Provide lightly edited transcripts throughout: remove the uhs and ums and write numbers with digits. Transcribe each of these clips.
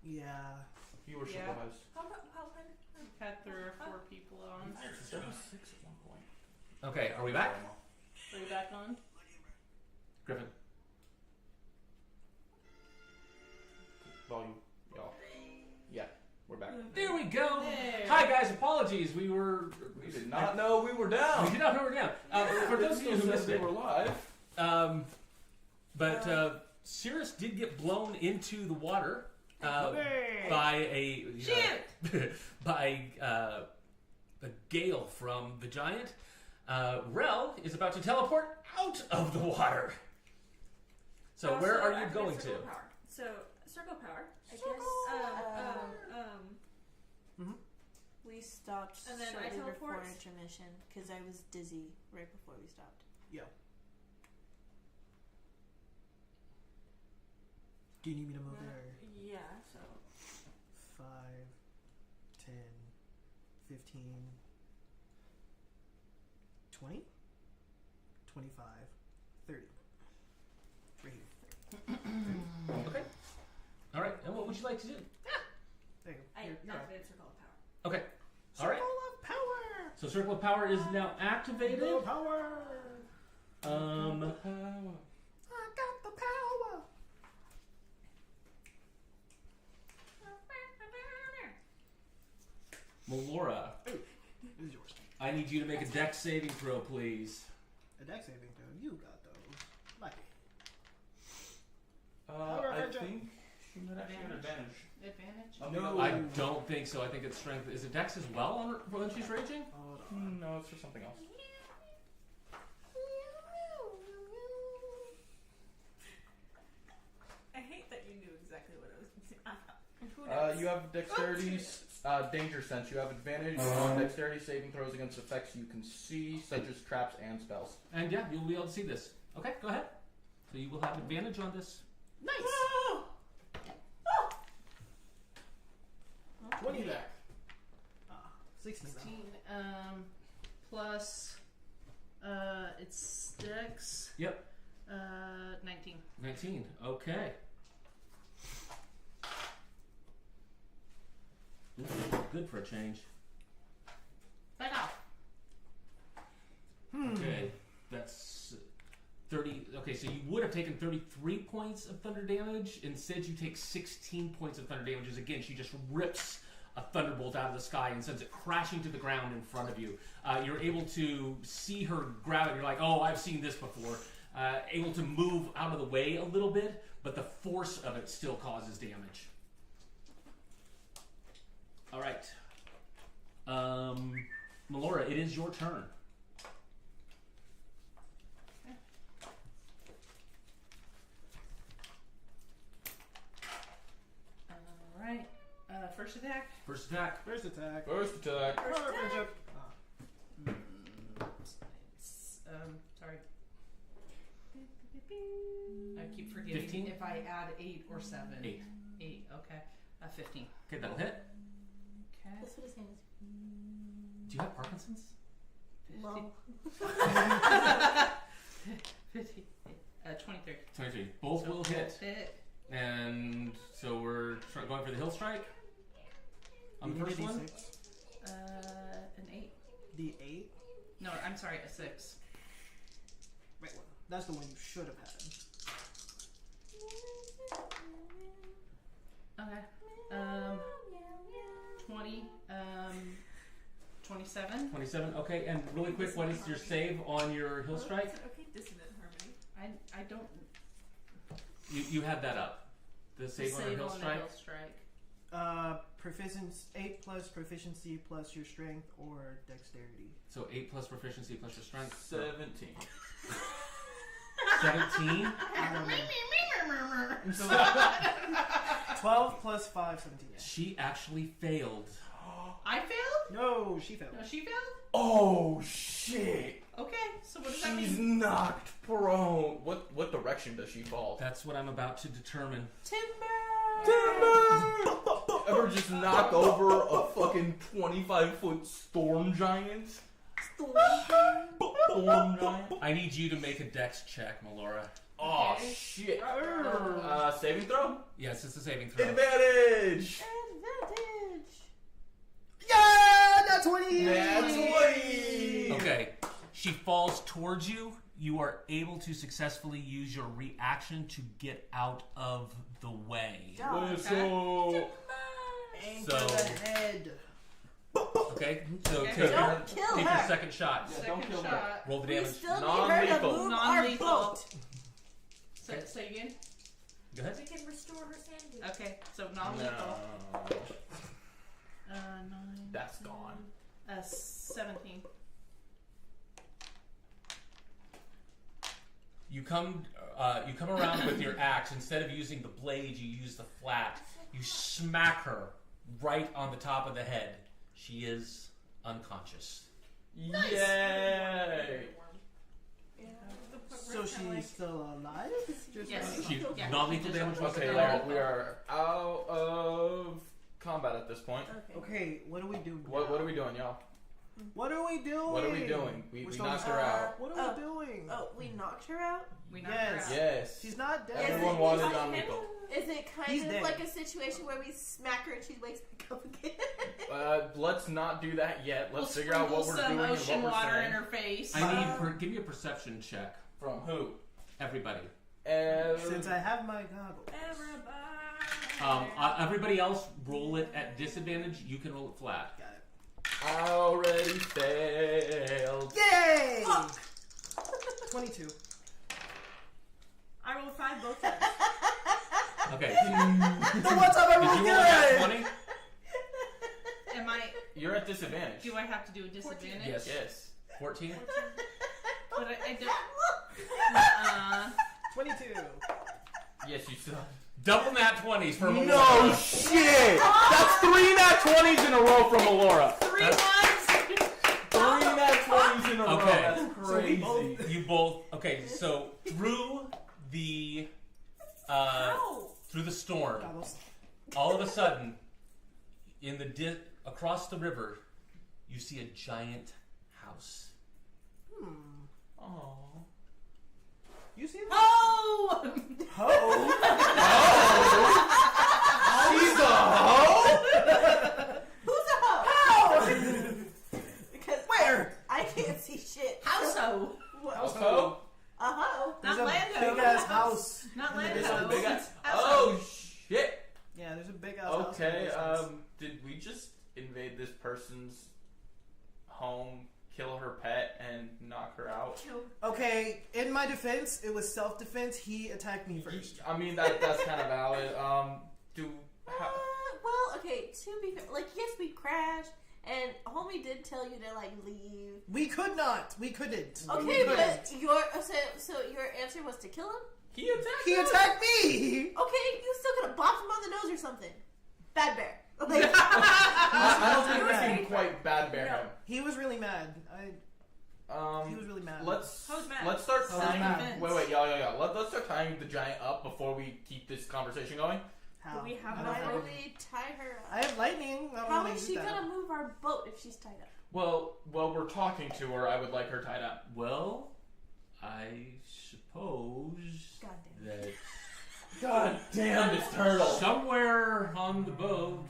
Yeah. Viewership wise. How Had 3 or 4 people on. There was 6 at one point. Okay, are we back? Are you back on? Griffin. Volume, y'all. Yeah, we're back. There we go. There. Hi guys, apologies. We did not know we were down. We did not know we were down. For those of you who missed we it, were live. but Cirrus did get blown into the water by a a gale from the giant. Rel is about to teleport out of the water. So where are you going to? Power. So circle power. We stopped And then I shortly before teleport. intermission because I was dizzy right before we stopped. Yeah. Do you need me to move there? Yeah. So 5, 10, 15, 20, 25, 30. Right here. Okay. All right. And what would you like to do? There you go. I You're up. activated circle of power. Okay. All right. Circle of power! So Circle of Power is now activated. Circle of power! Um, I got the power! Melora, This is yours. I need you to make a dex saving throw, please. A dex saving throw. You got those. Like. I think she might actually have an advantage. Advantage? No. I don't think so. I think it's strength. Is it dex as well on her, when she's raging? Hold on. No, it's for something else. I hate that you knew exactly what I was going to say. You have dexterity, danger sense. You have advantage on dexterity saving throws against effects you can see, such as traps and spells. And yeah, you'll be able to see this. Okay, go ahead. So you will have advantage on this. Nice! 20 back. 16. 16. Plus, it's Dex. Yep. 19. 19. Okay. Ooh, good for a change. Back off. Okay, that's 30. Okay, so you would have taken 33 points of thunder damage. Instead, you take 16 points of thunder damage. As again, she just rips a thunderbolt out of the sky and sends it crashing to the ground in front of you. You're able to see her grab it. You're like, oh, I've seen this before. Able to move out of the way a little bit, but the force of it still causes damage. All right. Melora, it is your turn. Alright. First attack. First attack. First attack. First attack. Friendship. Sorry. I keep forgetting 15? if I add 8 or 7. 8. 8, okay. 15. Okay, that'll hit. Okay. That's what his name is. Do you have Parkinson's? Lol. 50. 23. 23. Both will hit. Hit. And so we're going for the hill strike on the first one. An 8. The 8. No, I'm sorry, a 6. Right one. That's the one you should have had. Okay. 20. 27. 27. Okay, and really quick, what is your save on your hill strike? Okay, dissonant harmony. I don't. You had that up. The save on your hill strike. Hill strike. Proficiency 8 plus proficiency plus your strength or dexterity. So 8 plus proficiency plus your strength. 17. 17. 12 plus 5, 17. Yeah. She actually failed. I failed? No, she failed. No, she failed? Oh shit! Okay, so what does that She's mean? knocked prone. What direction does she fall? That's what I'm about to determine. Timber! Ever just knock over a fucking 25-foot storm giant? Storm giant? I need you to make a dex check, Melora. Oh Okay. shit! Saving throw? Yes, it's a saving throw. Advantage! advantage. Advantage. Yeah, that's 20. That's 20. Okay. She falls towards you. You are able to successfully use your reaction to get out of the way. Let's go. Aim So- for the head. Okay? So Okay. take, Don't kill take her. your second shot. Yeah, don't Second kill her. shot. Roll the We damage. still need her to Non-lethal. move Non-lethal. our boat. Say again. Go ahead. We can restore her sanity. Okay, so non-lethal. No. 9. That's gone. 17. You come around with your axe. Instead of using the blade, you use the flat. You smack her right on the top of the head. She is unconscious. Yay! So she's still alive? Just Yes. like- She Yeah. non-lethal Just- damage was Okay, the yeah, we are out of combat at this point. Okay. Okay, what do we do? What are we doing, y'all? What are we doing? What are we doing? We We're knocked supposed her to- out. What are Oh. we doing? Oh, we knocked her out? We knocked her Yes. out. Yes. She's not dead. Yes, Everyone it wanted is. non-lethal. Is it kind He's of dead. like a situation where we smack her and she wakes back up again? Let's not do that yet. We'll Let's figure out what we're sprinkle doing some ocean and what we're water saying. in her face. I need give me a perception check. From who? Everybody. Since I have my goggles. Everybody. Everybody else roll it at disadvantage. You can roll it flat. Got it. I already failed. Yay! 22. I rolled 5 both times. Okay. So what's up, Did everyone? you roll that 20? Am I? You're at disadvantage. Do I have to do a disadvantage? Yes. Yes. 14? But I don't. 22. Yes, you still. Double nat 20s for Melora. No shit! That's 3 nat 20s in a row from Melora. 3 That's ones. 3 nat 20s in a row. Okay. That's So we crazy. both- You both. Okay, so through the storm, Goggles. all of a sudden, in the across the river, you see a giant house. Oh. You see that? Oh! Ho! She's a hoe? Who's a hoe? Because Where? I can't see shit. Househo. What? A hoe? A hoe? There's Not a Lando. big ass house. Not There's Lando. a Big ass. Househo. Oh shit! Yeah, there's a big ass house. Okay, in the distance. did we just invade this person's home, kill her pet, and knock her out? Okay, in my defense, it was self-defense. He attacked me first. I mean, that's kind of valid. Well, okay, to be fair, like, yes, we crashed, and homie did tell you to, like, leave. We could not. We couldn't. Okay, We couldn't. but so your answer was to kill him? He attacked He us. attacked me. Okay, you still could have bopped him on the nose or something. Bad bear. Like, I don't think You're we right. can quite bad bear him. He was really mad. He was really mad. Let's Who's mad? let's start Who's tying. mad? Wait, y'all. Let's start tying the giant up before we keep this conversation going. How? Do we have I why don't don't know. we tie her up? I have lightning. I don't How really is use she that. gonna move our boat if she's tied up? Well, while we're talking to her, I would like her tied up. Well, I suppose God damn. that God damn this turtle! somewhere on the boat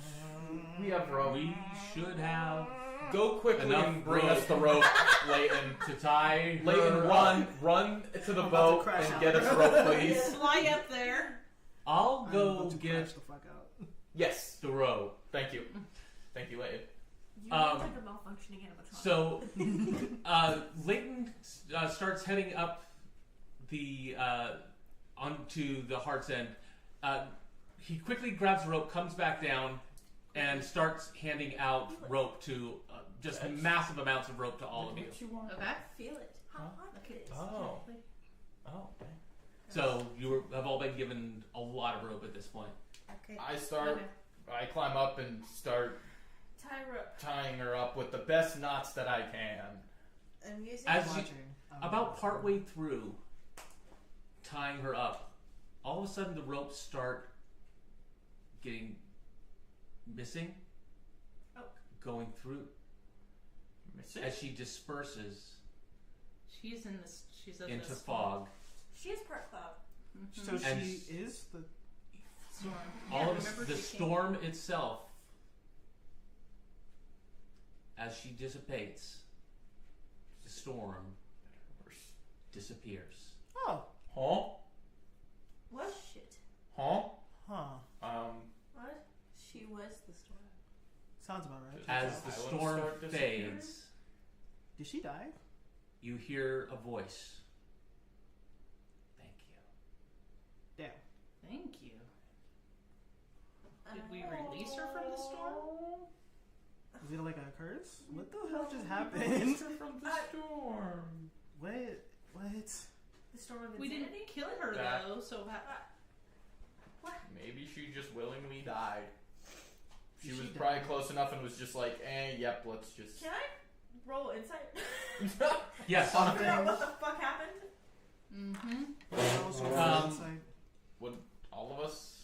We have rope. we should have Go quickly Enough and bring rope. us the rope, Leighton. to tie. Leighton, her run, up. run to the I'm about to boat crash and out. get us rope, please. Fly up there. I'll I'm go about to get crash the fuck out. Yes, the rope. thank you, Leighton. You Um, look like a malfunctioning animatronic. So, Leighton starts heading up the onto the Heart's End. He quickly grabs the rope, comes back down, and starts handing out rope to just That's- massive amounts of rope to all of you. What you want? Okay. Feel it. Huh? Okay. Oh. Oh, okay. So have all been given a lot of rope at this point. Okay. I climb up and start Tie her up. tying her up with the best knots that I can. I'm using As you- Watching. About partway through tying her up, all of a sudden the ropes start getting missing, going through as she disperses She's in this. She's in into this fog. She is part cloud. So And she is the. Storm. All Yeah, of remember the she came- storm itself, as she dissipates, the storm disappears. Oh. Huh? What? Shit. Huh? Huh. What? She was the storm. Sounds about right. As the Islands storm start disappearing? fades, Did she die? you hear a voice. Thank you. Damn. Thank you. Did we release her from the storm? Is it like a curse? What the hell just Release happened? her from the storm. What? The storm of We didn't insanity? kill her That- though, so Maybe she just willingly died. She She was died. probably close enough and was just like, yep, let's just. Can I roll insight? Yes. On a Figure out what the fuck happened? mm-hmm. Would all of us?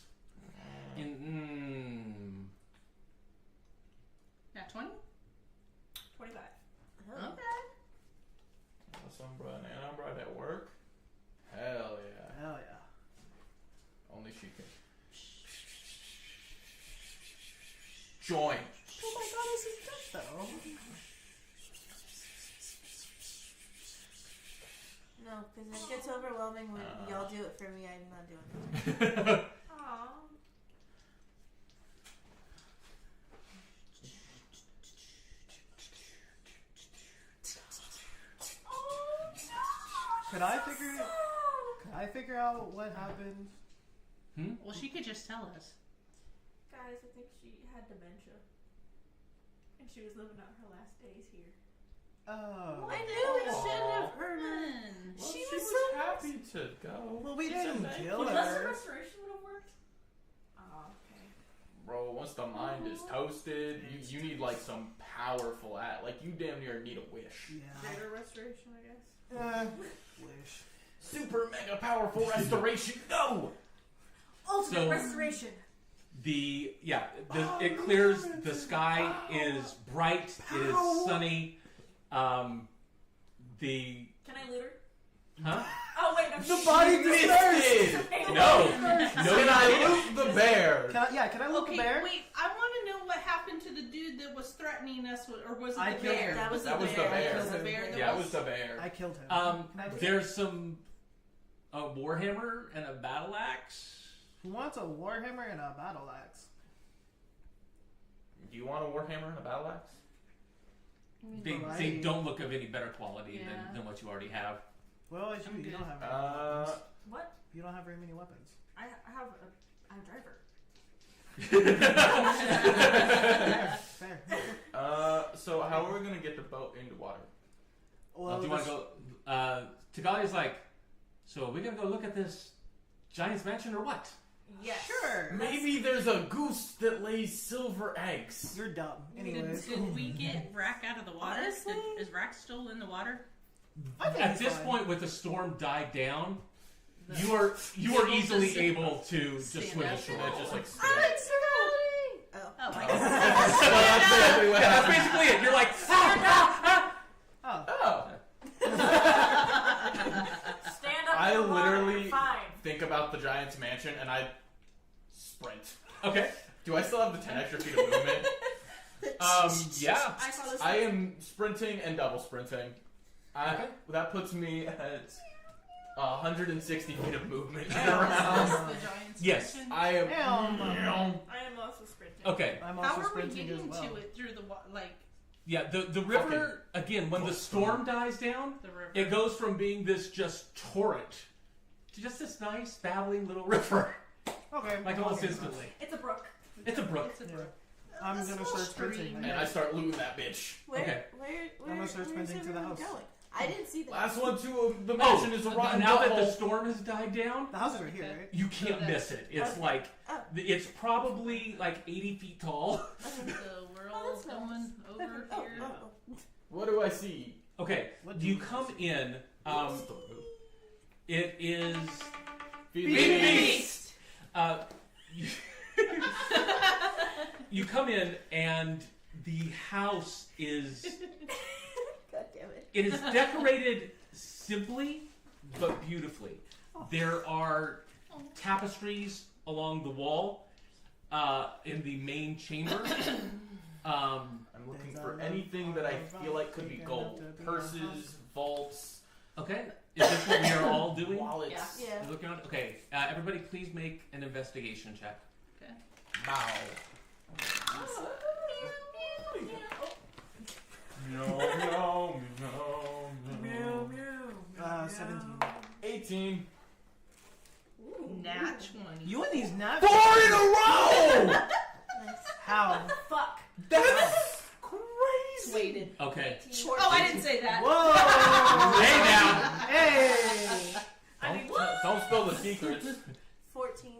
Yeah, 20? 25. Okay. Sombra and Anambra at work? Hell yeah. Hell yeah. Only she can. Join. Oh my god, this is good though. No, because it gets overwhelming when y'all do it for me. I'm not doing it. Aww. Could I figure out what happened? Well, she could just tell us. Guys, I think she had dementia. And she was living out her last days here. Oh. I knew we shouldn't have heard her. Fun. Well, She she was was so happy to go. Well, we She didn't said kill Unless the her. restoration would have worked. Oh, okay. Bro, once the mind is toasted, you need like some powerful like you damn near need a wish. Yeah. Greater restoration, I guess. Wish. Super mega powerful restoration. Go! Ultimate So- restoration. It clears. The sky is bright. It is sunny. Can I loot her? Huh? Oh, wait, no. The body Missed it! No. Can I loot the bear? Can I look Okay, the bear? wait. I want to know what happened to the dude that was threatening us, or was it I the killed bear? him. That was the That was the bear. bear. It was the bear that Yeah, it was. was the bear. I killed him. Can I There's a warhammer and a battle axe. Who wants a warhammer and a battle axe? Do you want a warhammer and a battle axe? They Variety. don't look of any better quality Yeah. than what you already have. Well, as I'm you good. don't have very many weapons. What? You don't have very many weapons. I have a driver. Fair. So how are we gonna get the boat into water? Well, Do you want to go? Tagali's like, so are we gonna go look at this giant's mansion or what? Yes. Sure. Maybe there's a goose that lays silver eggs. You're dumb. Anyways. Did we get Rack out of the water? Honestly? Is Rack still in the water? I think At he's this fine. point, with the storm died down, The- you are Able easily to able to just stand swim up. ashore. Yeah, just like I'm surrounding. Oh. Oh my Well, god. that's basically what Yeah, that's happened. basically it. You're like, ah, Oh. Oh. Stand up. I in the water, literally- you're fine. Think about the giant's mansion and I sprint. okay. Do I still have the 10 extra feet of movement? Yeah. I saw this. I am sprinting and double sprinting. Okay. That puts me at 160 feet of movement Is around. this the giant's Yes. mansion? I am. I am also sprinting. Okay. I'm How also are we sprinting getting as well. to it through the like Yeah. The river again. When the storm dies down, the river? it goes from being this just torrent to just this nice babbling little river, Okay. like I'm almost okay. instantly. It's a brook. It's a brook. It's a Yeah. brook. I'm That's gonna a little start sprinting. stream. And I start looting that bitch. Where? Okay. Where? I'm gonna start where's sprinting to the everyone house. Going? I didn't see that. Last one to the mansion is a rotten now that the butthole. storm has died down, The house is right here, right? you can't miss it. It's Okay. like Oh. it's probably like 80 feet tall. So we're Oh, all that's nice. going over Oh, here. oh. What do I see? Okay, What do you you come in. What's the roof? It is. Feed Feed the the beast. You, you come in and the house is. God damn it. It is decorated simply but beautifully. There are tapestries along the wall in the main chamber. I'm looking for anything that I feel like could be gold. Purses, vaults, Okay, is this what we are all doing? wallets. Yeah. You're looking around? Okay, everybody please make an investigation check. Bow. No. 17. 18. Nat 20. You and these nuts? 4 in a row! Nice. How? Fuck. That's crazy. Weighted. Okay. Oh, I didn't say that. Whoa! Hey now! Hey! Don't spill the secrets. 14.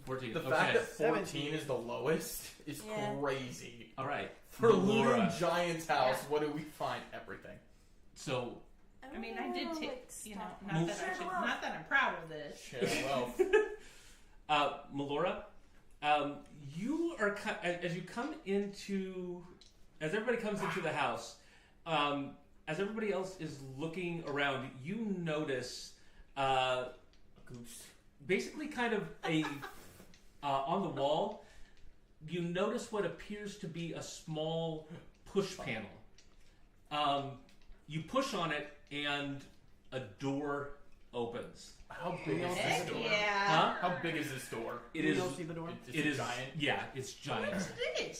14. The Okay. fact that 14 is the lowest is Yeah. crazy. All right. For Laura. looting Giant's house, what do we find? Everything. So, I mean, I did take, Stop. not that I'm proud of this. Share wealth. Melora, you are as you come into, as everybody comes into the house, as everybody else is looking around, you notice basically kind of a on the wall. You notice what appears to be a small push panel. You push on it, and a door opens. How big is this Heck door? yeah. Huh? How big is this door? It You is. don't see the door? It's It is giant. Yeah, it's giant. What's this?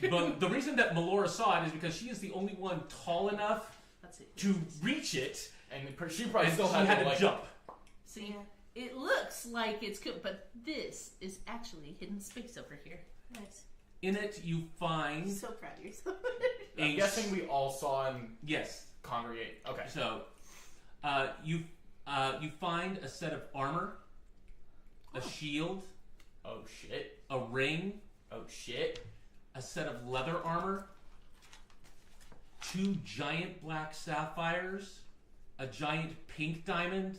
But the reason that Melora saw it is because she is the only one tall enough Let's see. to reach it, And she probably and still she had had to to like jump. See, it looks like it's good, but this is actually hidden space over here. Nice. In it, you I'm find so proud of yourself. I'm guessing we all saw him yes. congregate. Okay. So, you find a set of armor, a shield, Oh shit. a ring, Oh shit. a set of leather armor, 2 giant black sapphires, a giant pink diamond,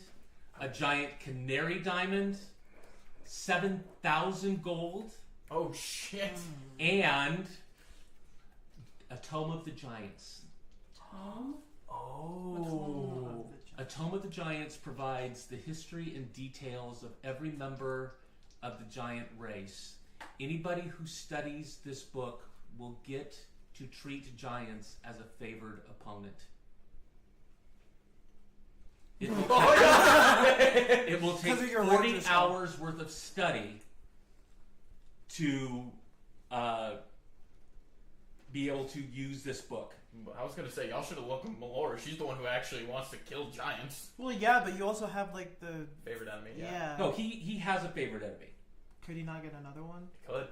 a giant canary diamond, 7,000 gold, Oh shit. and a tome of the giants. Oh. A Tome of the Giants provides the history and details of every member of the giant race. Anybody who studies this book will get to treat giants as a favored opponent. It will take, it will take 'Cause of your 40 religious hours worth of study to be able to use this book. I was gonna say y'all should have looked at Melora. She's the one who actually wants to kill giants. Well, yeah, but you also have like the Favorite enemy. yeah. No, he has a favorite enemy. Could he not get another one? Could.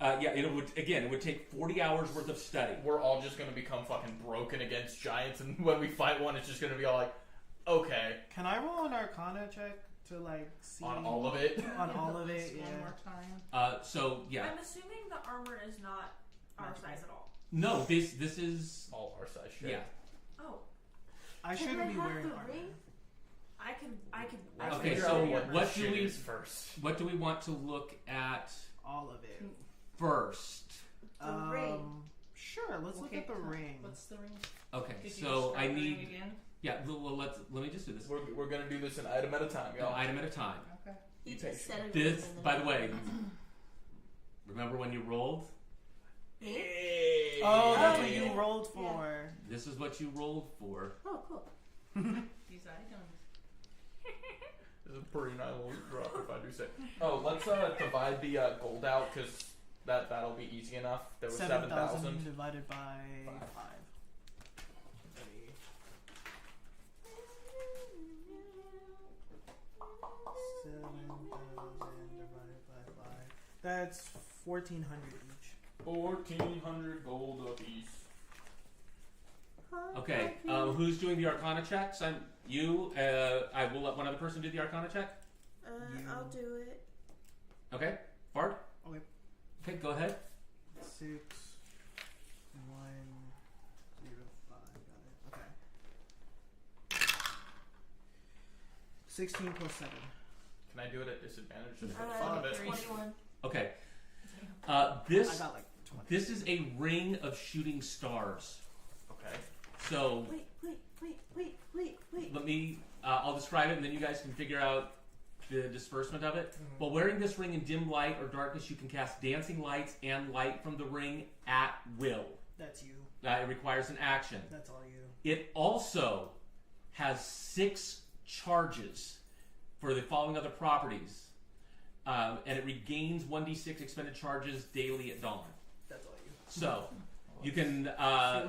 Yeah, it would take 40 hours worth of study. We're all just gonna become fucking broken against giants, and when we fight one, it's just gonna be all like, okay, Can I roll an Arcana check to like see on all of it. On all of it, One yeah. more time. So yeah, I'm assuming the armor is not our size at all. no, this is All our size shit. yeah. Oh, I Can shouldn't I be have wearing the armor. ring? I can. Let's Okay, figure so out what what this do shit we- is first? What do we want to look at All of it. first? The ring. Sure, let's look at the ring. What's the ring? Okay, Did you so I describe the ring need again. yeah. Well, let me just do this. We're gonna do this an item at a time, An y'all. item at a time. Okay. You take just said it. This, by the way, remember when you rolled? Hey. Oh, that's Oh, what you yeah. rolled for. This is what you rolled for. Oh, cool. These items. This is a pretty nice little drop, if I do say. Oh, let's divide the gold out because that'll be easy enough. There was 7,000. divided by 5. 7,000 divided by 5. That's 1,400 each. 1,400 gold apiece. Okay, who's doing the Arcana checks? You. I will let one other person do the Arcana check. You- I'll do it. Okay, Bard. Okay. Okay, go ahead. 6, 1, 0, 5. Got it. Okay. 16 plus 7. Can I do it at disadvantage just for the Uh, fun of it? 21. Okay. I This got like 20. this is a ring of shooting stars. Okay. So Wait. let me. I'll describe it, and then you guys can figure out the disbursement of it. While wearing this ring in dim light or darkness, you can cast dancing lights and light from the ring at will. That's you. It requires an action. That's all you. It also has 6 charges for the following other properties. And it regains 1d6 expended charges daily at dawn. That's all you. So, you can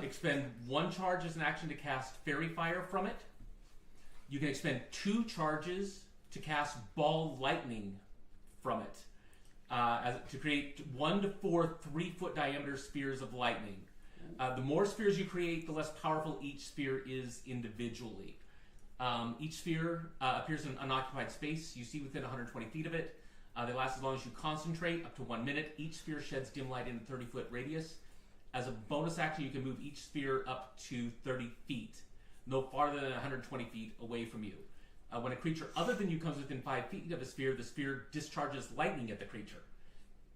expend 1 charge as an action to cast Fairy Fire from it. You can expend 2 charges to cast Ball Lightning from it. To create 1 to 4 3-foot diameter spheres of lightning. The more spheres you create, the less powerful each sphere is individually. Each sphere appears in an unoccupied space. You see within 120 feet of it. They last as long as you concentrate, up to 1 minute. Each sphere sheds dim light in a 30-foot radius. As a bonus action, you can move each sphere up to 30 feet, no farther than 120 feet away from you. When a creature other than you comes within 5 feet of the sphere discharges lightning at the creature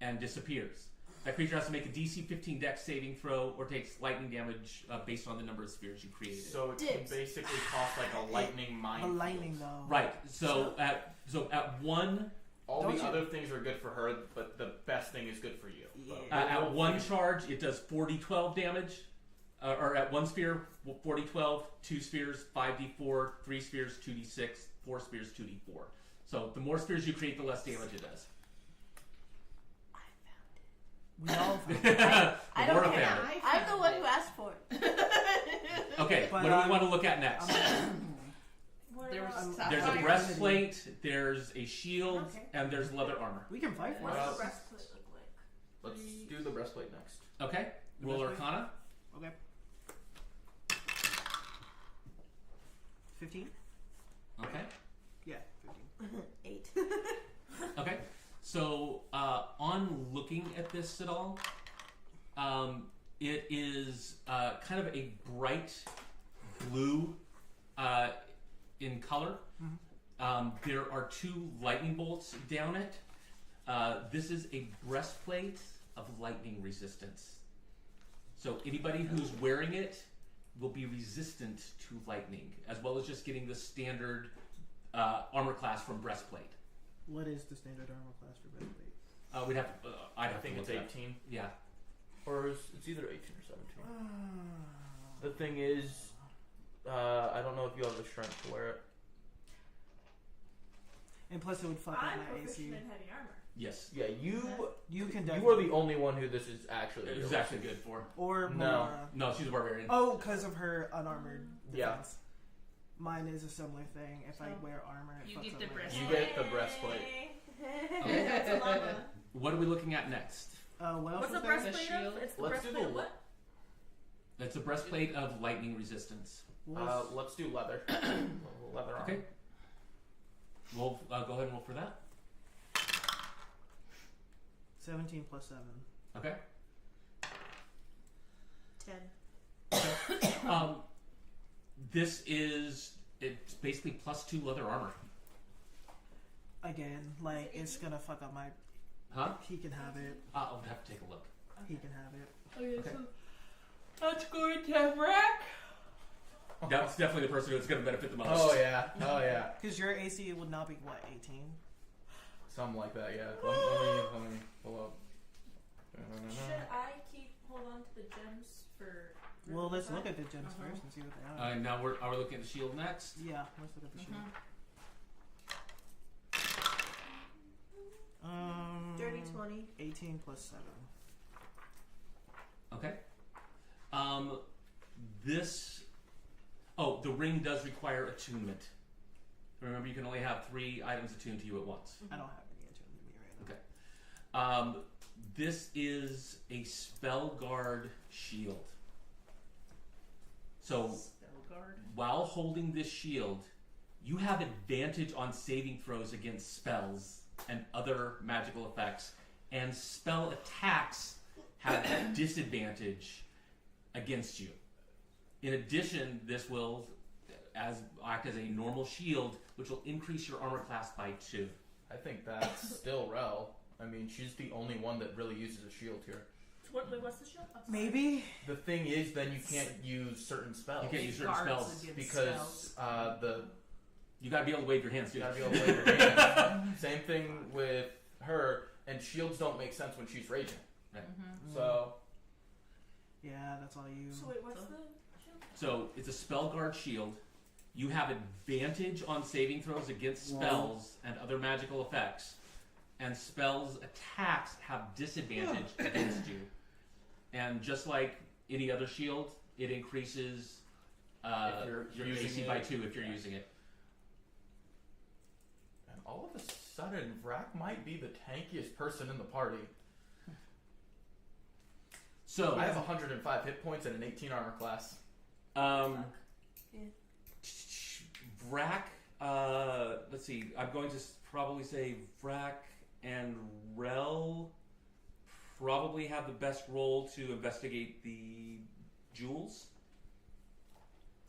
and disappears. That creature has to make a DC 15 Dex saving throw or takes lightning damage based on the number of spheres you created. So it can basically cost like a lightning mine. A lightning though. Right. So at 1. All Don't the you- other things are good for her, but the best thing is good for you. Yeah. At 1 charge, it does 4d12 damage. Or at 1 sphere, 4d12, 2 spheres, 5d4, 3 spheres, 2d6, 4 spheres, 2d4. So the more spheres you create, the less damage it does. We all found it. I The more don't it care. found I'm the one who asked for it. Okay, But, what do we want to look at next? What There was else? There's a Sapphire. breastplate, there's a shield, Okay. and there's leather armor. We can fight for What's it. Well- the breastplate look like? Let's do the breastplate next. Okay, roll breastplate? Arcana. Okay. 15? Okay. Yeah, 15. 8. Okay. So, on looking at this at all, it is kind of a bright blue in color. There are 2 lightning bolts down it. This is a breastplate of lightning resistance. So anybody who's wearing it will be resistant to lightning, as well as just getting the standard armor class from breastplate. What is the standard armor class for breastplate? We'd have to. I'd I have think to it's look it up. 18. Yeah. Or it's either 18 or 17. The thing is, I don't know if you have the strength to wear it. And plus, it would fuck up I'm my proficient AC. in heavy armor. Yes. Yeah, you You can you definitely. are the only one who this is actually. It was actually good for. Or No. Melora. No, she's a barbarian. Oh, because of her unarmored Yeah. defense. Mine is a similar thing. If I So, wear armor, it you fucks get up the my breastplate. You get the breastplate. Okay. That's a llama. What are we looking at next? What else What's was the there? breastplate shield. of? It's the Let's do breastplate the- of what? It's a breastplate of lightning resistance. Let's do leather. Leather armor. Okay. We'll go ahead and roll for that. 17 plus 7. Okay. 10. It's basically +2 leather armor. Again, like, it's gonna fuck up my. Huh? He can have it. I'll have to take a look. He can have it. Okay. That's going to wreck. That's definitely the person who's going to benefit the most. Oh yeah. Oh yeah. Because your AC would not be, what, 18? Something like that. Yeah. Let me pull up. Should I hold on to the gems for? Well, let's look at the gems Uh-huh. first and see what they are. Now are we looking at the shield next? Yeah, let's look at the shield. Dirty 20. 18 plus 7. Okay. The ring does require attunement. Remember, you can only have 3 items attuned to you at once. I don't have any attuned to me right now. Okay. This is a spell guard shield. So Spellguard. while holding this shield, you have advantage on saving throws against spells and other magical effects, and spell attacks have disadvantage against you. In addition, this will act as a normal shield, which will increase your armor class by 2. I think that's still Rel. I mean, she's the only one that really uses a shield here. What's the shield? Oh, sorry. Maybe? The thing is, then you can't use certain spells. You can't use certain Guards spells against because spells. You gotta be able to wave your hands, You dude. gotta be able to wave your hands. Same thing with her, and shields don't make sense when she's raging. So Yeah, that's all you. So wait, what's the shield? So it's a spell guard shield. You have advantage on saving throws against spells and other magical effects, and spells attacks have disadvantage against you. And just like any other shield, it increases if you're your using AC it, by 2 if you're using it. and all of a sudden, Vrak might be the tankiest person in the party. So I have 105 hit points and an 18 armor class. Vrak, let's see, I'm going to probably say Vrak and Rel probably have the best role to investigate the jewels.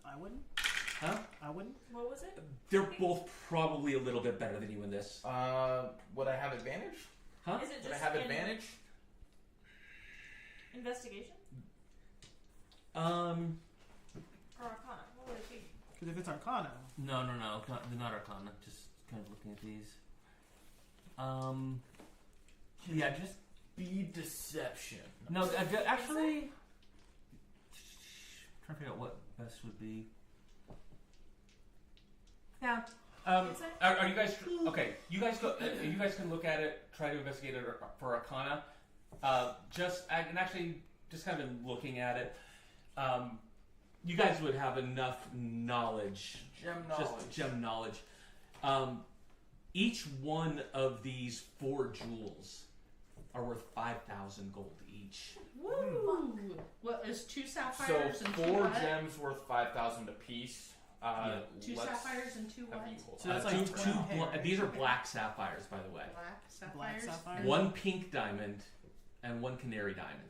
I wouldn't. Huh? I wouldn't. What was it? They're both probably a little bit better than you in this. Would I have advantage? Huh? Is it Would I just have in advantage? investigation Um, or arcana? What would it be? Because if it's Arcana, no, not Arcana. Just kind of looking at these. Yeah, just Be deception. no. Actually, trying to figure out what best would be. Yeah. Insight? Are you guys okay? You guys go. You guys can look at it. Try to investigate it for Arcana. And actually, just kind of looking at it, you guys would have enough knowledge. Gem knowledge. Just gem knowledge. Each one of these 4 jewels are worth 5,000 gold each. Woo! What is 2 So sapphires and 2 4 what? gems worth 5,000 apiece. 2 let's sapphires and 2 have what? you hold So on. that's like 20 These are black sapphires, by the way. Black sapphires. Black sapphire. 1 pink diamond and 1 canary diamond.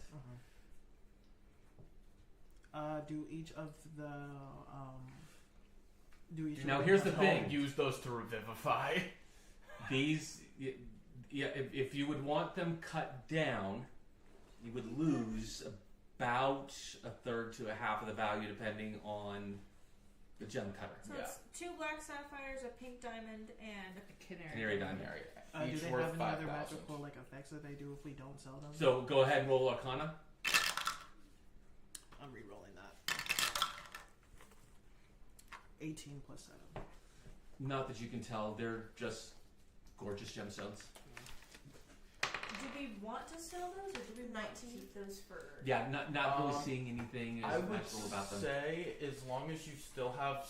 Do each of the do each. Now of here's the the thing. Use those to revivify. These, yeah, if you would want them cut down, you would lose about a third to a half of the value, depending on the gem cutter. So it's 2 black sapphires, a pink diamond, and A Canary diamond. Do Each they worth have any other 5,000. magical like effects that they do if we don't sell them? So go ahead and roll Arcana. I'm re-rolling that. 18 plus 7. Not that you can tell, they're just gorgeous gemstones. do we want to sell those, or do we want to keep those for? Yeah, not really Um, seeing anything I as would magical about them. say, as long as you still have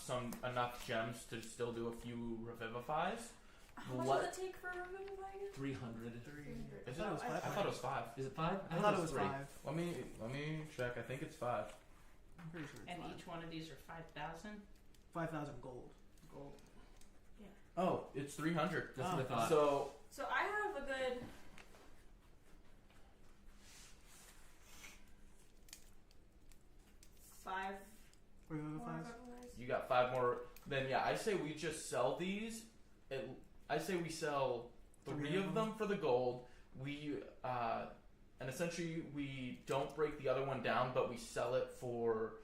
enough gems to still do a few revivifies. How much does it take for a revivify again? 300. Is thought it was I 500. thought it was 5. Is it 5? I thought it was 3. 5. Let me check. I think it's 5. I'm pretty sure it's And 5. each one of these are 5,000. 5,000 gold. Gold. Oh, it's 300. That's what I thought. So So I have a good. Five more Revivifies. revivifies. you got 5 more. Then yeah, I say we just sell these. I say we sell 3 of them for the gold. We and essentially we don't break the other one down, but we sell it for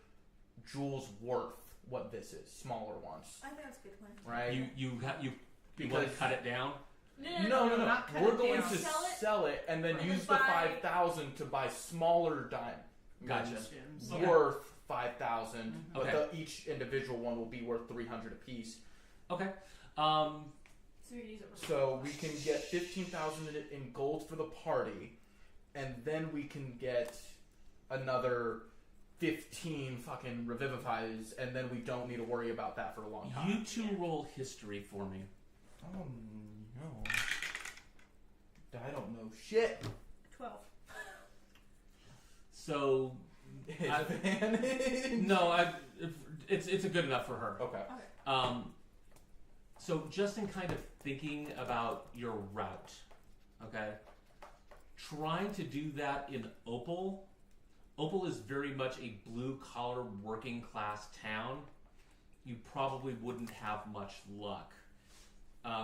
jewels worth what this is, smaller ones, I think that's a good plan. right? You want to Because- cut it down? No. not cut We're it going down. to sell it and then And use then the buy- 5,000 to buy smaller diamonds. Gotcha. Gems. Okay. Worth 5,000, but Okay. each individual one will be worth 300 apiece. Okay. So we use it. So we can get 15,000 in gold for the party, and then we can get another 15 fucking revivifies, and then we don't need to worry about that for a long time. You 2 roll history for me. Oh no. I don't know shit. 12. So Advantage. no, it's a good enough for her. Okay. So just in kind of thinking about your route, okay, trying to do that in Opal. Opal is very much a blue-collar, working-class town. You probably wouldn't have much luck.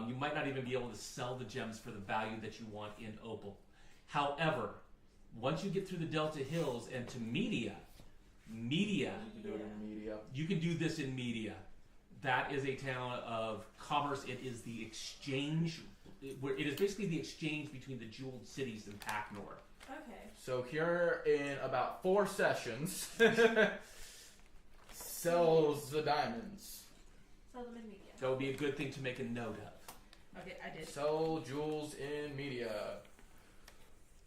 You might not even be able to sell the gems for the value that you want in Opal. However, once you get through the Delta Hills and to Media, You can do it in media. you can do this in Media. that is a town of commerce. It is the exchange. It is basically the exchange between the jeweled cities in Packnor. Okay. So here in about 4 sessions, sells the diamonds. Sell them in media. That would be a good thing to make a note of. Okay, I did. Sell jewels in media.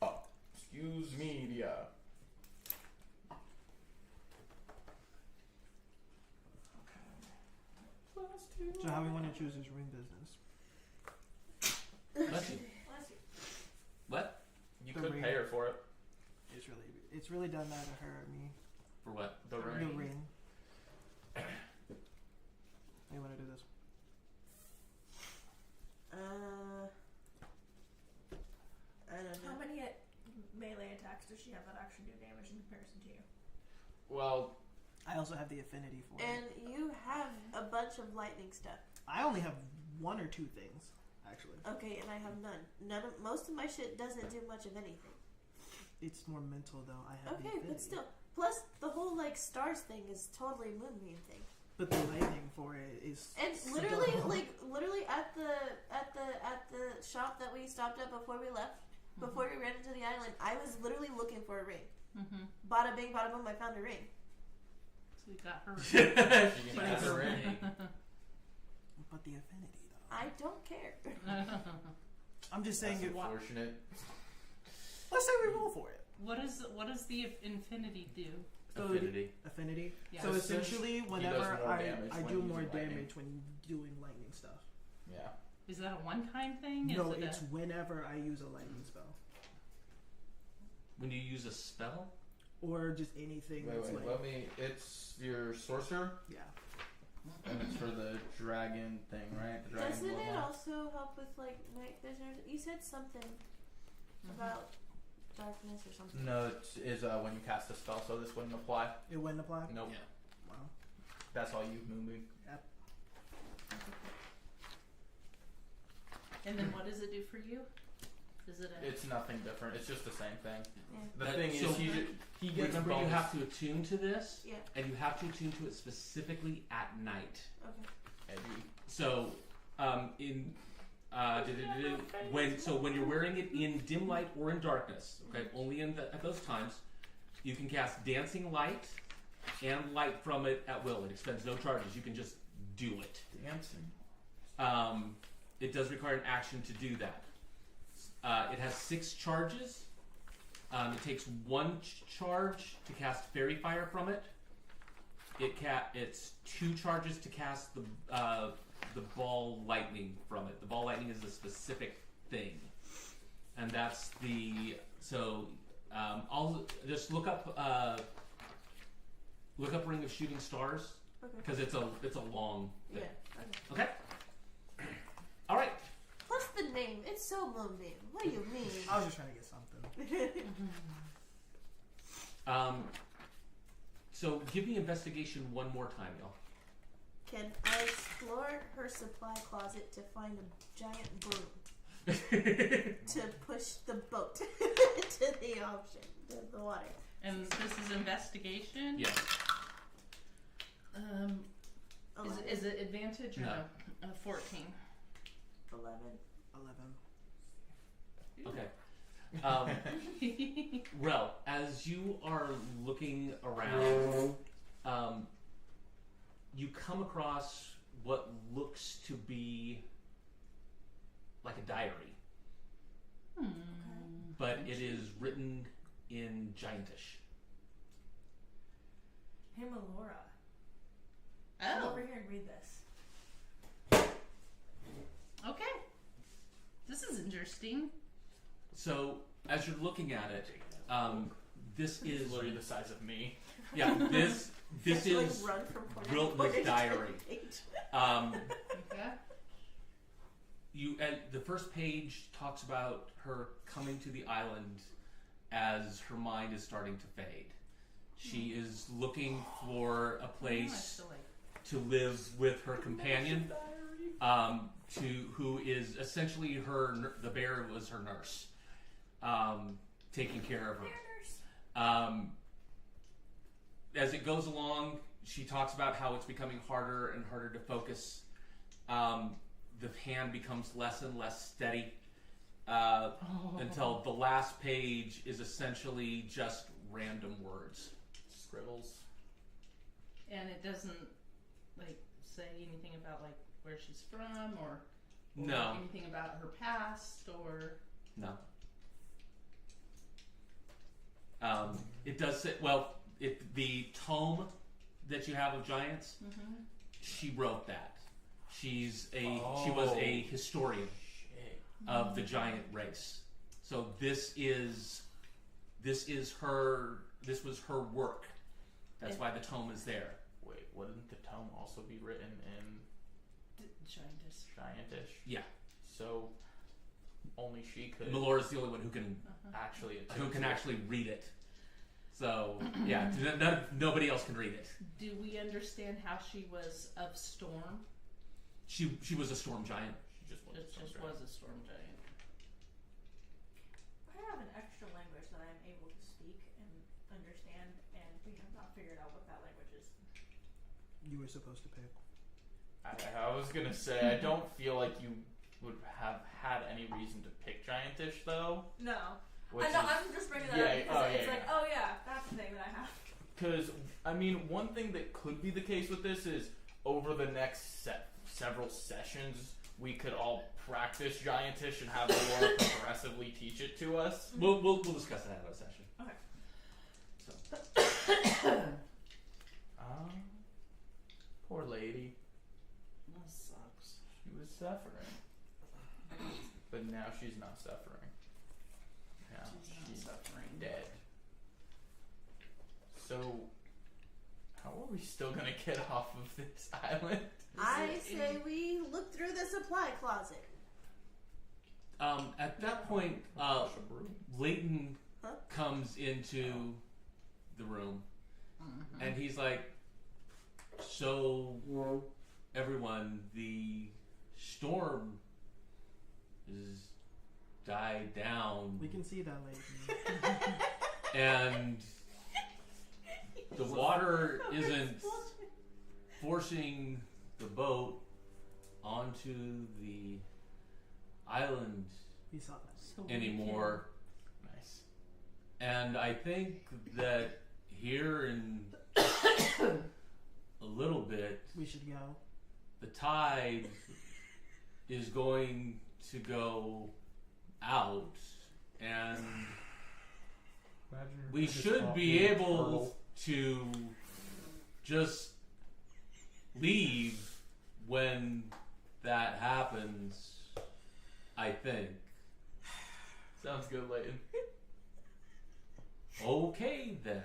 Oh, excuse media. So how we want to choose is ring business. Bless you. Bless you. What? You The could ring. pay her for it. It's really done neither her or me. For what? The The ring. ring. You want to do this? I don't know. How many melee attacks does she have that actually do damage in comparison to you? Well, I also have the affinity for And it. you have a bunch of lightning stuff. I only have 1 or 2 things, actually. Okay, and I have none. Most of my shit doesn't do much of anything. It's more mental though. I have the Okay, affinity. but still. Plus, the whole like stars thing is totally a moonbeam thing. But the lightning for it is. And literally, literally at the shop that we stopped at before we left, before we ran into the island, I was literally looking for a ring. Mm-hmm. Bada bing, bada boom, I found a ring. So we got her. she can have the ring. But the affinity though. I don't care. I'm just saying. That's unfortunate. Let's say we roll for it. What does the infinity do? So Affinity. Affinity. Yeah. So So essentially, does whenever more I damage when do using more lightning. damage when doing lightning stuff. Yeah. Is that a one-time thing? No, Is it it's whenever I use a lightning spell When you use a spell? or just anything that's like. Let me. It's your sorcerer, Yeah. and it's for the dragon thing, right? The dragon Doesn't it bloodline. also help with like night vision? You said something about darkness or something. No, it is when you cast a spell, so this wouldn't apply. It wouldn't apply. Nope. Yeah. Wow. That's all you, Moonbeam. And then what does it do for you? Is it a... It's nothing different. It's just the same thing. Yeah. The That- thing so is, he gets Remember, you bonus. have to attune to this, Yeah. and you have to attune to it specifically at night. Okay. Edgy. So, when you're wearing it in dim light or in darkness, okay, only at those times, you can cast dancing light and light from it at will. It expends no charges. You can just do it. Dancing. It does require an action to do that. It has 6 charges. It takes 1 charge to cast fairy fire from it. It's 2 charges to cast the ball lightning from it. The ball lightning is a specific thing, and that's the I'll just look up Ring of Shooting Stars Okay. because it's a long Yeah. thing. Okay. Okay. All right. Plus the name. It's so moonbeam. What do you mean? I was just trying to get something. So give me investigation one more time, y'all. Can I explore her supply closet to find a giant broom to push the boat to the ocean, to the water? And this is investigation? Yeah. Is it advantage or No. 14? 11. 11. Okay. Rel, as you are looking around, you come across what looks to be like a diary, but it is written in Giantish. Hey, Melora. Come Oh, over here and read this. okay. This is interesting. So as you're looking at it, this is literally the size of me. yeah. This Actually, is run from corner to Riltna's corner to diary. the page. Okay. The first page talks about her coming to the island as her mind is starting to fade. She is looking for a place to live with her companion, who is essentially the bear was her nurse, taking care of her. As it goes along, she talks about how it's becoming harder and harder to focus. The hand becomes less and less steady until the last page is essentially just random words. Scribbles. And it doesn't like say anything about like where she's from or No. anything about her past or No. It does say, well, the tome that you have of giants, she wrote that. She was a historian of the giant race. So this was her work. That's why the tome is there. Wait, wouldn't the tome also be written in Giantish? Yeah. So only she could Melora's the only one who can actually read it. So yeah, nobody else can read it. do we understand how she was of Storm? She was a storm giant. She just was. It just was a Storm giant. I have an extra language that I'm able to speak and understand, and we have not figured out what that language is. You were supposed to pick. I was gonna say I don't feel like you would have had any reason to pick Giantish though. No. Which I know, is, I'm just bringing that up because it's like, oh yeah, that's the thing that I have. Because, I mean, one thing that could be the case with this is over the next several sessions, we could all practice Giantish and have Laura progressively teach it to us. We'll discuss that in a session. Okay. So. Poor lady. That sucks. She was suffering. But now she's not suffering. Now she's suffering. dead. So, how are we still gonna get off of this island? I say we look through the supply closet. At that point, Leighton comes into the room, and he's like, "So, everyone, the storm has died down, We can see that, lady. and the water isn't forcing the boat onto the island We saw that. So we anymore. Nice. And I think that here in a little bit, We should go. the tide is going to go out, and we should be able to just leave when that happens, I think. Sounds good, Leighton. Okay then.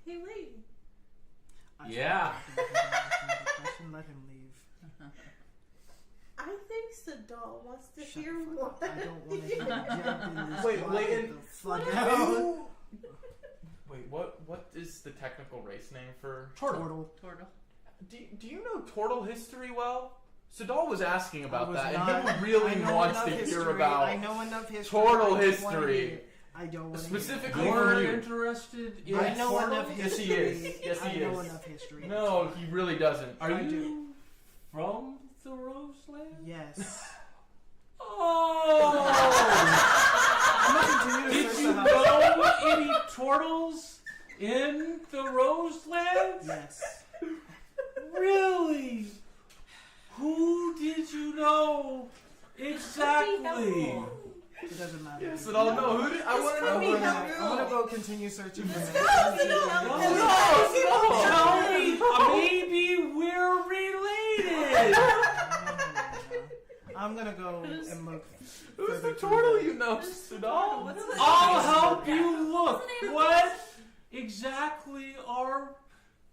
Hey, wait. Yeah. I should let him leave. I think Sadal wants to Shut hear the more. fuck up. I don't want to hear you jump in this. Wait, water. Leighton, Get the fuck out. Wait, what is the technical race name for Turtle. Turtle. Do you know Tortle history well? Sadal was asking about I was that, not- and he really I know wants enough to hear history. about I know enough history. Turtle I don't wanna history. hear it. I don't want to Specifically hear for You're you. interested in it. I know Tortle? enough Yes, he history. is. Yes, he I know is. enough history. No, he really doesn't. Are I you do. from the Roseland? Yes. Oh! I'm gonna continue to Did search you the house. know any turtles in the Roseland? Yes. Really? Who did you know exactly? It doesn't matter. Sadal, no, who did I want to know I'm who gonna, you I'm gonna go continue searching for him. Tell me, maybe we're related. I'm gonna go and look. Who's the further turtle through you know, Sadal? What's the I'll help you look. What's the name of What exactly are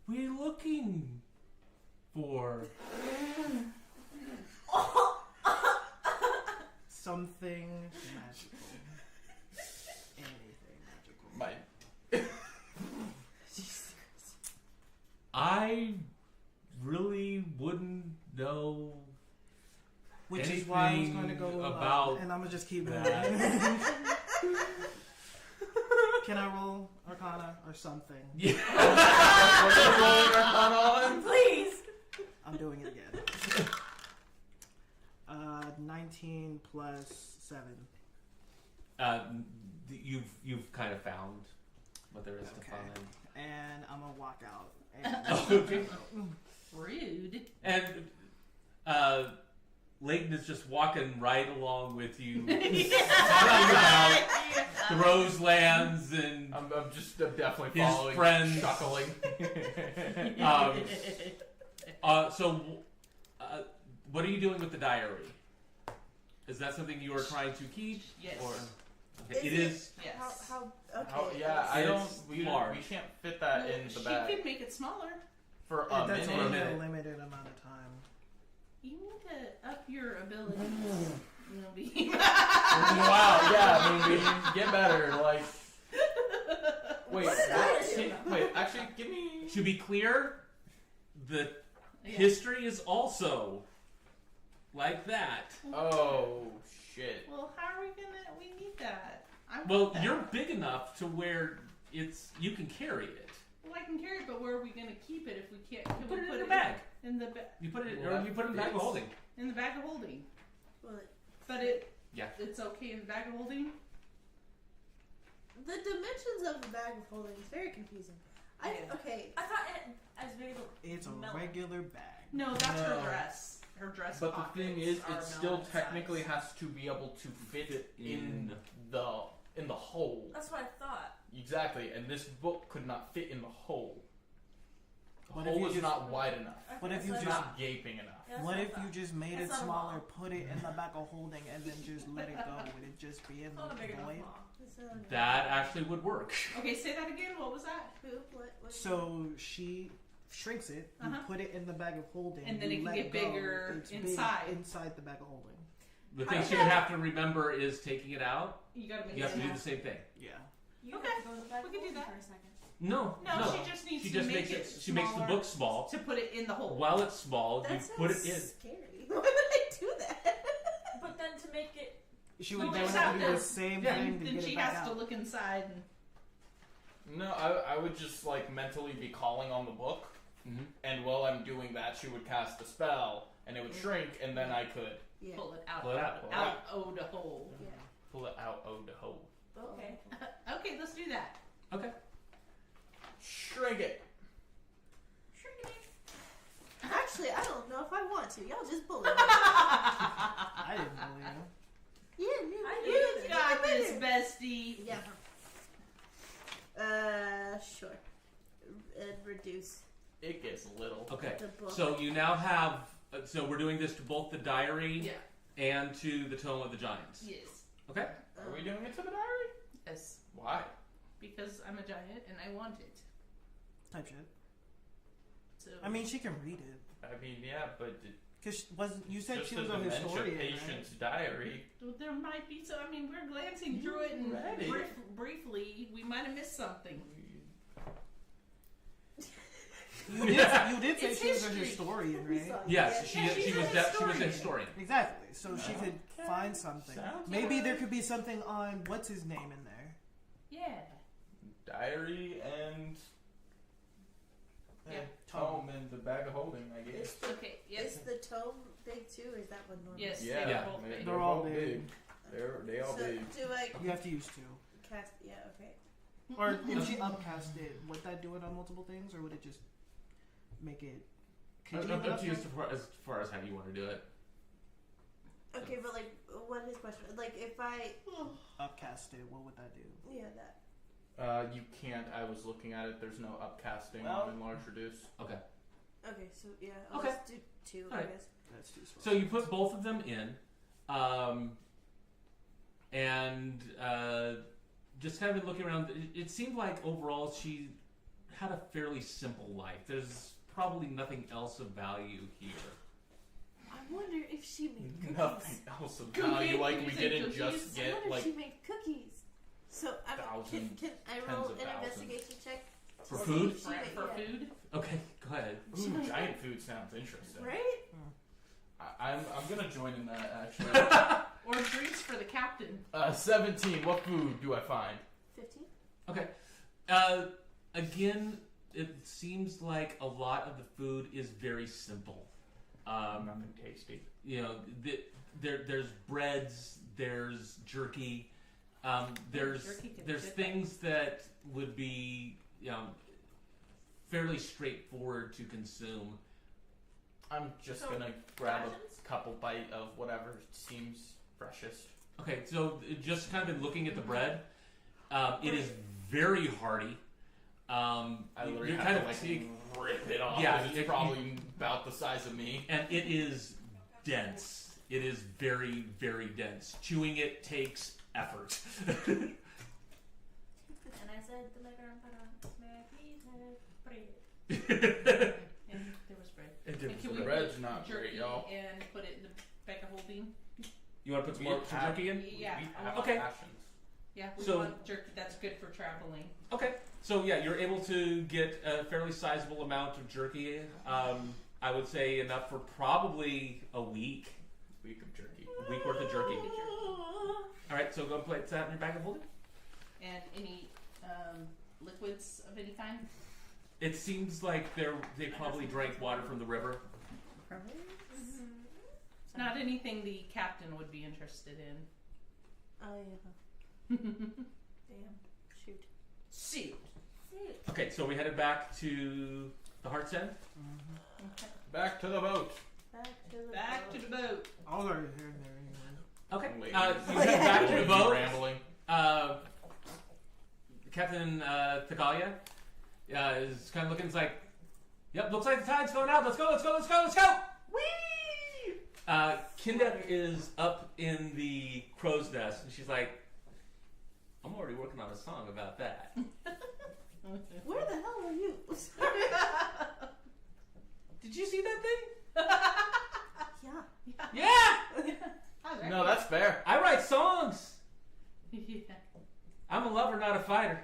we looking for? something magical. Anything magical. My I really wouldn't know. Which is why I was going to anything go about and I'm gonna just keep going. that. Can I roll Arcana or something. Yeah. What are you rolling Arcana on? Please. I'm doing it again. 19 plus 7. You've kind of found what there is to Okay. find. And I'm gonna walk out. And Okay. Rude. And Leighton is just walking right along with you, talking about the Roselands and I'm definitely his following, friends. chuckling. What are you doing with the diary? Is that something you are trying to keep? Yes. Or okay, it is. Yes. How okay. How, yeah, I don't. It's We large. can't fit that in the She bag could make it smaller. for Yeah, a that's minute. only a minute. limited amount of time. You need to up your abilities. You know, be- Wow, yeah, I mean, we get better. Like, wait, What did I do? wait. Actually, give me. To be clear, the Yeah. history is also like that. Oh shit. Well, how are we gonna? We need that. I want Well, that. you're big enough to where you can carry it. Well, I can carry it, but where are we gonna keep it if we can't? Can Put we it put in the bag. In the You put it, Well, or you put it in the bag of that's- holding. in the bag of holding. Well, But Yeah. it's okay in the bag of holding. the dimensions of the bag of holding is very confusing. Okay. I thought it as big as It's a melon. regular bag. No, that's No. her dress. Her dress. But the pockets thing is, are it still melon technically size. has to be able to fit in In. the hole. That's what I thought. Exactly, and this book could not fit in the hole. The What if hole you is just- not wide enough. I What think if you that's It's what I not gaping enough. Yeah, that's What what I if you thought. just made That's it not a smaller, ball. put it in the back of holding, and then just let it go? Would it just be in It's not a the big enough void? ball. That actually would work. Okay, say that again. What was that? Who? What? So she shrinks it, you Uh-huh. put it in the bag of holding, And then you it can let get go, bigger it's big inside. inside the bag of holding. The thing she would have to remember is taking it out. You gotta make You have to it do the small. same thing. Yeah. You Okay, have to go to the back we can do holding that. for a second. No, No, she just needs She to just make makes it it. She makes the smaller book small. to put it in the hole. While it's small, That you sounds put it in. scary. Why would I do that? But then to make it, She would No, do just have have to do to- the same yeah. thing to Then get she it back has to out. look inside and No, I would just like mentally be calling on the book, Mhm. and while I'm doing that, she would cast a spell, and it would shrink, and then I could Yeah. pull it out. Pull it out, pull it out of the hole. Yeah. pull it out of the hole. okay. Okay, let's do that. Okay. Shrink it. Actually, I don't know if I want to. Y'all just bully me. I didn't believe you. Yeah, me. I me knew neither. You got Me this, neither. bestie. Yeah. Sure. And reduce It gets little. Okay. the book. So you now have. So we're doing this to both the diary Yeah. and to the Tome of the Giants. Yes. Okay. Are we doing it to the diary? Yes. Why? Because I'm a giant and I want it. Type shit. So I mean, she can read it. I mean, yeah, but Cause you said just she a was a dementia historian, patient's diary. there might be. So I mean, we're glancing through it and read it. briefly, we might have missed something. right? You did say It's she was a history. historian, We right? saw you. Yes, Yeah. she she's was a she was a historian. historian. Exactly. So she could Okay. find something. Sounds Maybe right. there could be something on what's his name in there. Yeah. Diary and Yeah. tome and the bag of holding, I guess. Is the, Okay. Yes. is the tome big too, or is that one normal? Yes. Yeah, They're both they- big. They're all big. They all So big. do I You have to use two. cast? Yeah. Okay. Or if she upcast it, would that do it on multiple things, or would it just make it? Could you Up even to you upcast- as far as how you want to do it. Okay, but like, what is his question? Like, if I, upcast it? What would that do? yeah, that. You can't. I was looking at it. There's no upcasting Well- on enlarge reduce. Okay. Okay, so yeah, I'll Okay. just do two, I Alright. guess. That's too slow. So you put both of them in, and just kind of been looking around. It seemed like overall she had a fairly simple life. There's probably nothing else of value here. I wonder if she made cookies. Nothing else of Cookies? value. Like You we said didn't cookies? just I get wonder if like she made cookies. So can Thousands, I roll tens of an thousands. investigation check? For to food? see if she For, made- for yeah. food. Okay, go ahead. ooh, giant food sounds interesting. Right? I'm gonna join in that actually. Or drinks for the captain. 17. What food do I find? 15? Okay. Again, it seems like a lot of the food is very simple. Nothing tasty. You know, there's breads, there's jerky, there's Jerky can there's fit things that would be fairly straightforward to consume. I'm just So, gonna grab rations? a couple bite of whatever seems freshest. Okay, so just kind of been looking at the bread. It is very hearty. I literally You're have kind to of like seeing, rip it off. Yeah, 'cause it's it- probably about the size of me. and it is dense. It is very, very dense. Chewing it takes effort. And I said the bread. And there was bread. It And can we the bread's put not jerky great, y'all. and put it in the bag of holding? You want to put some more some jerky in? Yeah. We have Okay. passions. Yeah, we So- want jerky. That's good for traveling. Okay, so yeah, you're able to get a fairly sizable amount of jerky. I would say enough for probably a week. Week of jerky. A week worth of jerky. All right, so go and place that in your bag of holding. And any liquids of any kind? It seems like they probably drank water from the river. Not anything the captain would be interested in. Oh yeah. Damn. Shoot. Shoot. Okay, so we headed back to the Heart's End. Okay. Back to the boat. Back to the boat. I was already here and there anyway. Okay, Ladies. you head back to the Ladies boat. Rambling. Captain Thagalia is kind of looking. It's like, yep, looks like the tide's going out. Let's go, let's go, let's go, let's go. Whee! Kinda is up in the crow's nest, and she's like, I'm already working on a song about that. Where the hell are you? Did you see that thing? Yeah. Yeah! No, that's fair. I write songs. Yeah. I'm a lover, not a fighter.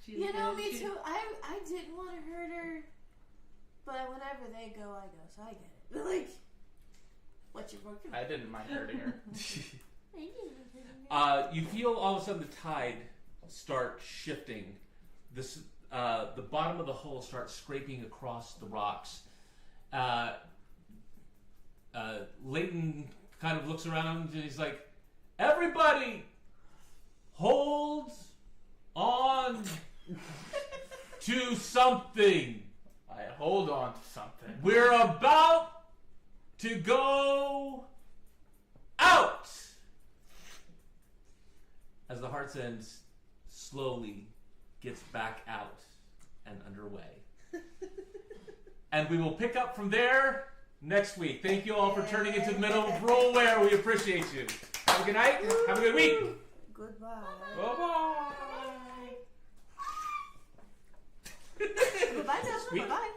She's You know, good. me She- too. I didn't want to hurt her, but whenever they go, I go. So I get it. Like, what you working? I didn't mind hurting her. You feel all of a sudden the tide start shifting. This, the bottom of the hull starts scraping across the rocks. Leighton kind of looks around and he's like, everybody hold on to something. I hold on to something. We're about to go out. As the Heart's End slowly gets back out and underway. And we will pick up from there next week. Thank you all for turning into the middle of Rollware. We appreciate you. Have a good night. Have a good week. Goodbye. Bye-bye. Goodbye, Justin. Sweet. Bye.